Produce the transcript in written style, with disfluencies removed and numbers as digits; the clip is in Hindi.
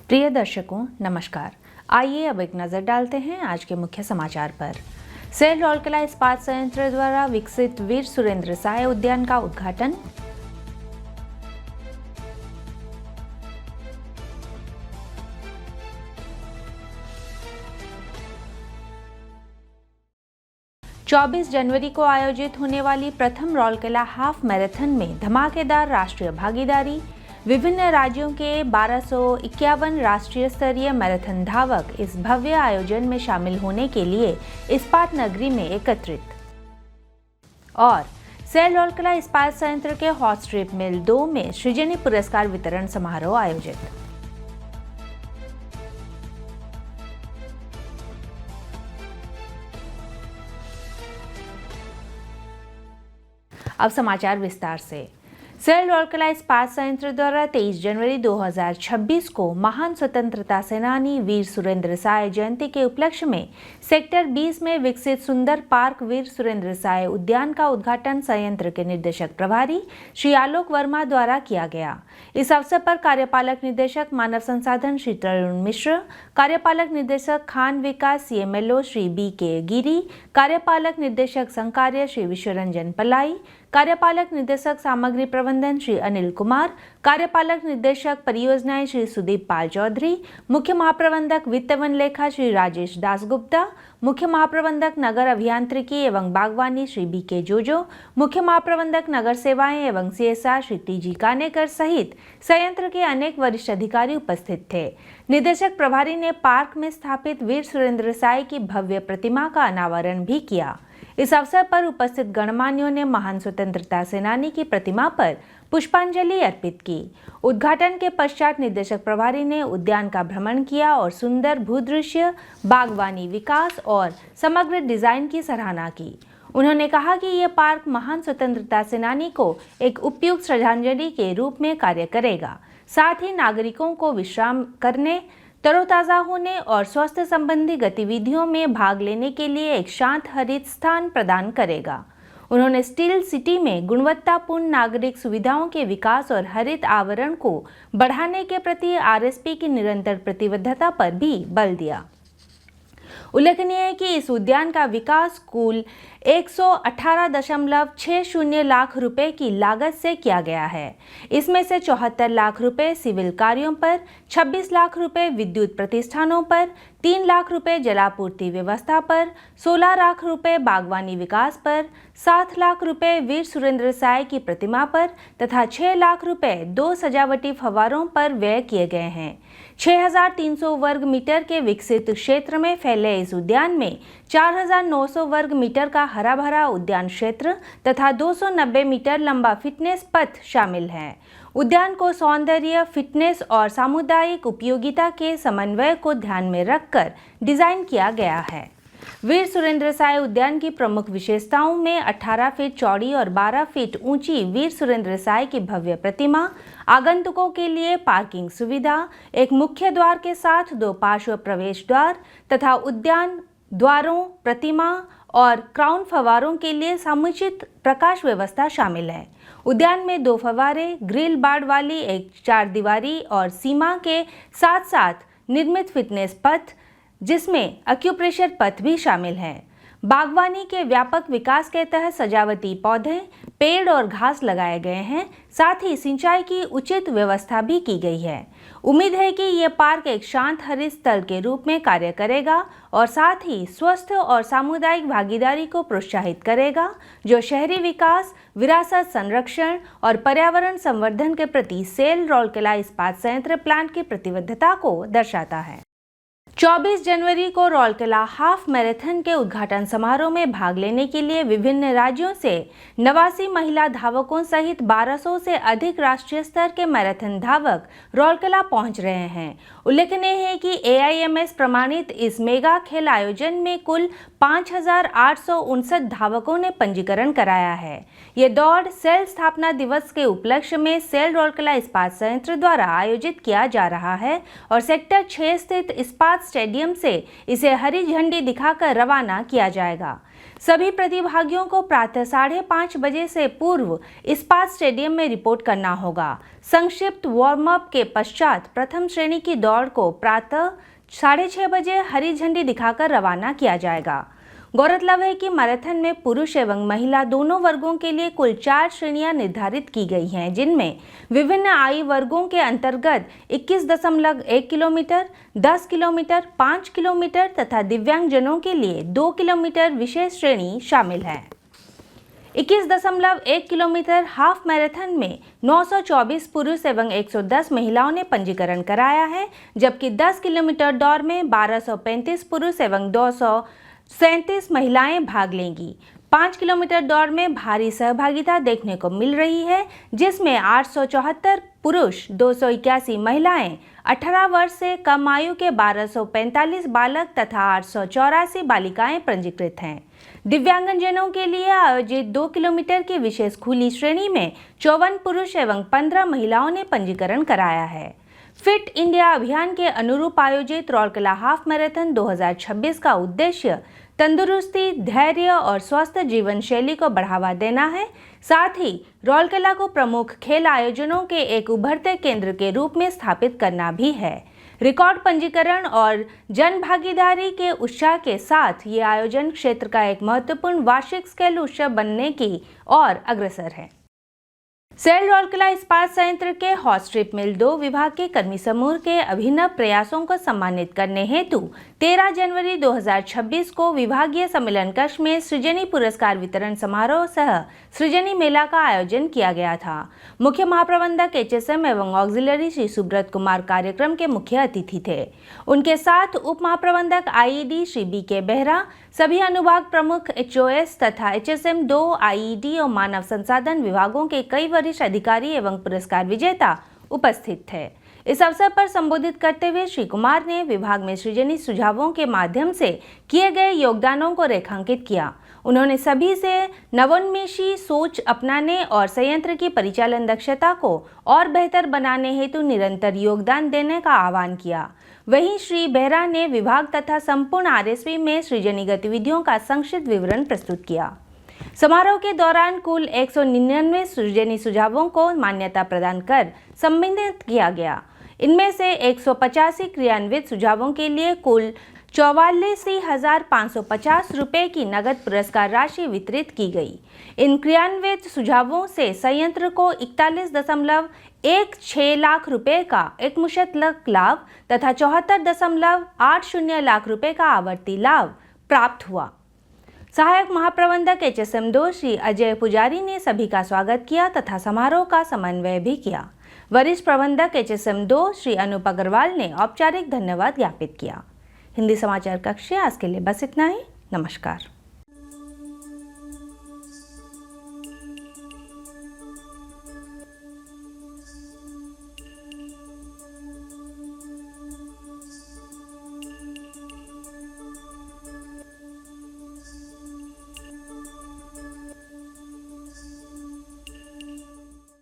प्रिय दर्शकों नमस्कार। आइए अब एक नजर डालते हैं आज के मुख्य समाचार पर। सेल राउरकेला इस्पात संयंत्र द्वारा विकसित वीर सुरेंद्र साय उद्यान का उद्घाटन। चौबीस जनवरी को आयोजित होने वाली प्रथम राउरकेला हाफ मैराथन में धमाकेदार राष्ट्रीय भागीदारी। विभिन्न राज्यों के 1251 राष्ट्रीय स्तरीय मैराथन धावक इस भव्य आयोजन में शामिल होने के लिए इस्पात नगरी में एकत्रित। और सेल राउरकेला इस्पात संयंत्र के हॉट स्ट्रिप मिल 2 में सृजनी पुरस्कार वितरण समारोह आयोजित। अब समाचार विस्तार से। सेल राउरकेला इस्पात संयंत्र द्वारा 23 जनवरी 2026 को महान स्वतंत्रता सेनानी वीर सुरेंद्र साय जयंती के उपलक्ष्य में सेक्टर 20 में विकसित सुंदर पार्क वीर सुरेंद्र साय उद्यान का उद्घाटन संयंत्र के निदेशक प्रभारी श्री आलोक वर्मा द्वारा किया गया। इस अवसर पर कार्यपालक निदेशक मानव संसाधन श्री तरुण मिश्र, कार्यपालक निदेशक खान विकास CMLO श्री BK गिरी, कार्यपालक निदेशक संकार्य श्री विश्वरंजन पलाई, कार्यपालक निदेशक सामग्री प्रबंधन श्री अनिल कुमार, कार्यपालक निदेशक परियोजनाएं श्री सुदीप पाल चौधरी, मुख्य महाप्रबंधक वित्त वन लेखा श्री राजेश दासगुप्ता, मुख्य महाप्रबंधक नगर अभियांत्रिकी एवं बागवानी श्री BK जोजो, मुख्य महाप्रबंधक नगर सेवाएं एवं CSR श्री TG कानेकर सहित संयंत्र के अनेक वरिष्ठ अधिकारी उपस्थित थे। निदेशक प्रभारी ने पार्क में स्थापित वीर सुरेंद्र साय की भव्य प्रतिमा का अनावरण भी किया। इस अवसर पर उपस्थित गणमान्यों ने महान स्वतंत्रता सेनानी की प्रतिमा पर पुष्पांजलि अर्पित की। उद्घाटन के पश्चात निदेशक प्रभारी ने उद्यान का भ्रमण किया और सुंदर भूदृश्य, बागवानी विकास और समग्र डिजाइन की सराहना की। उन्होंने कहा कि यह पार्क महान स्वतंत्रता सेनानी को एक उपयुक्त श्रद्धांजलि के रूप में कार्य करेगा, साथ ही नागरिकों को विश्राम करने, तरोताज़ा होने और स्वास्थ्य संबंधी गतिविधियों में भाग लेने के लिए एक शांत हरित स्थान प्रदान करेगा। उन्होंने स्टील सिटी में गुणवत्तापूर्ण नागरिक सुविधाओं के विकास और हरित आवरण को बढ़ाने के प्रति RSP की निरंतर प्रतिबद्धता पर भी बल दिया। उल्लेखनीय है कि इस उद्यान का विकास कुल 118.60 लाख रुपए की लागत से किया गया है। इसमें से 74 लाख रुपए सिविल कार्यों पर, 26 लाख रुपए विद्युत प्रतिष्ठानों पर, 3 लाख रुपए जलापूर्ति व्यवस्था पर, 16 लाख रुपए बागवानी विकास पर, 7 लाख रुपए वीर सुरेंद्र साय की प्रतिमा पर तथा 6 लाख रुपए 2 सजावटी फव्वारों पर व्यय किए गए हैं। 6300 वर्ग मीटर के विकसित क्षेत्र में फैले इस उद्यान में 4900 वर्ग मीटर का हरा भरा उद्यान क्षेत्र तथा 290 मीटर लंबा फिटनेस पथ शामिल है। उद्यान को सौंदर्य, फिटनेस और सामुदायिक उपयोगिता के समन्वय को ध्यान में रखकर डिजाइन किया गया है। वीर सुरेंद्र साय उद्यान की प्रमुख विशेषताओं में 18 फीट चौड़ी और 12 फीट ऊंची वीर सुरेंद्र साय की भव्य प्रतिमा, आगंतुकों के लिए पार्किंग सुविधा, एक मुख्य द्वार के साथ 2 पार्श्व प्रवेश द्वार तथा उद्यान द्वारों, प्रतिमा और क्राउन फव्वारों के लिए समुचित प्रकाश व्यवस्था शामिल है। उद्यान में 2 फव्वारे, ग्रिल बाड़ वाली एक 4 दीवारी और सीमा के साथ साथ निर्मित फिटनेस पथ, जिसमें एक्यूप्रेशर पथ भी शामिल है। बागवानी के व्यापक विकास के तहत सजावटी पौधे, पेड़ और घास लगाए गए हैं, साथ ही सिंचाई की उचित व्यवस्था भी की गई है। उम्मीद है कि ये पार्क एक शांत हरित स्थल के रूप में कार्य करेगा और साथ ही स्वस्थ और सामुदायिक भागीदारी को प्रोत्साहित करेगा, जो शहरी विकास, विरासत संरक्षण और पर्यावरण संवर्धन के प्रति सेल राउरकेला इस्पात संयंत्र प्लांट की प्रतिबद्धता को दर्शाता है। 24 जनवरी को राउरकेला हाफ मैराथन के उद्घाटन समारोह में भाग लेने के लिए विभिन्न राज्यों से 89 महिला धावकों सहित 1200 से अधिक राष्ट्रीय स्तर के मैराथन धावक राउरकेला पहुंच रहे हैं। उल्लेखनीय है कि AIMS प्रमाणित इस मेगा खेल आयोजन में कुल 5859 धावकों ने पंजीकरण कराया है। ये दौड़ सेल स्थापना दिवस के उपलक्ष्य में सेल राउरकेला इस्पात संयंत्र द्वारा आयोजित किया जा रहा है और सेक्टर 6 स्थित इस्पात स्टेडियम से इसे हरी झंडी दिखाकर रवाना किया जाएगा। सभी प्रतिभागियों को प्रातः 5:30 बजे से पूर्व इस्पात स्टेडियम में रिपोर्ट करना होगा। संक्षिप्त वार्म अप के पश्चात प्रथम श्रेणी की दौड़ को प्रातः 6:30 बजे हरी झंडी दिखाकर रवाना किया जाएगा। गौरतलब है कि मैराथन में पुरुष एवं महिला दोनों वर्गों के लिए कुल 4 श्रेणियां निर्धारित की गई हैं, जिनमें विभिन्न आयु वर्गों के अंतर्गत 21.1 किलोमीटर, 10 किलोमीटर, 5 किलोमीटर तथा दिव्यांगजनों के लिए 2 किलोमीटर विशेष श्रेणी शामिल है। 21.1 किलोमीटर हाफ मैराथन में 924 पुरुष एवं 110 महिलाओं ने पंजीकरण कराया है, जबकि 10 किलोमीटर दौड़ में 1235 पुरुष एवं 237 महिलाएं भाग लेंगी। 5 किलोमीटर दौड़ में भारी सहभागिता देखने को मिल रही है, जिसमें 874 पुरुष, 281 महिलाएं, 18 वर्ष से कम आयु के 1245 बालक तथा 884 बालिकाएं पंजीकृत हैं। दिव्यांगजनों के लिए आयोजित 2 किलोमीटर की विशेष खुली श्रेणी में 54 पुरुष एवं 15 महिलाओं ने पंजीकरण कराया है। फिट इंडिया अभियान के अनुरूप आयोजित राउरकेला हाफ मैराथन 2026 का उद्देश्य तंदुरुस्ती, धैर्य और स्वस्थ जीवन शैली को बढ़ावा देना है। साथ ही राउरकेला को प्रमुख खेल आयोजनों के एक उभरते केंद्र के रूप में स्थापित करना भी है। रिकॉर्ड पंजीकरण और जन भागीदारी के उत्साह के साथ ये आयोजन क्षेत्र का एक महत्वपूर्ण वार्षिक स्केल उत्सव बनने की ओर अग्रसर है। सेल राउरकेला इस्पात संयंत्र के हॉट स्ट्रिप मिल 2 विभाग के कर्मी समूह के अभिनव प्रयासों को सम्मानित करने हेतु 13 जनवरी 2026 को विभागीय सम्मेलन कक्ष में सृजनी पुरस्कार वितरण समारोह सह सृजनी मेला का आयोजन किया गया था। मुख्य महाप्रबंधक HSM एवं ऑक्सिलरी श्री सुब्रत कुमार कार्यक्रम के मुख्य अतिथि थे। उनके साथ उप महाप्रबंधक IED श्री BK बेहरा, सभी अनुभाग प्रमुख HOS तथा HSM 2, IED और मानव संसाधन विभागों के कई वरिष्ठ अधिकारी एवं पुरस्कार विजेता उपस्थित थे। इस अवसर पर संबोधित करते हुए श्री कुमार ने विभाग में सृजनी सुझावों के माध्यम से किए गए योगदानों को रेखांकित किया। उन्होंने सभी से नवोन्मेषी सोच अपनाने और संयंत्र की परिचालन दक्षता को और बेहतर बनाने हेतु निरंतर योगदान देने का आह्वान किया। वहीं श्री बेहरा ने विभाग तथा संपूर्ण RSV में सृजनी गतिविधियों का संक्षिप्त विवरण प्रस्तुत किया। समारोह के दौरान कुल 199 सृजनी सुझावों को मान्यता प्रदान कर सम्मानित किया गया। इनमें से 185 क्रियान्वित सुझावों के लिए कुल 44,550 रुपये की नगद पुरस्कार राशि वितरित की गई। इन क्रियान्वित सुझावों से संयंत्र को 41.16 लाख रुपए का एकमुश्त लाभ तथा 74.80 लाख रुपए का आवर्ती लाभ प्राप्त हुआ। सहायक महाप्रबंधक HSM 2 श्री अजय पुजारी ने सभी का स्वागत किया तथा समारोह का समन्वय भी किया। वरिष्ठ प्रबंधक HSM 2 श्री अनूप अग्रवाल ने औपचारिक धन्यवाद ज्ञापित किया। हिंदी समाचार कक्ष से आज के लिए बस इतना ही। नमस्कार।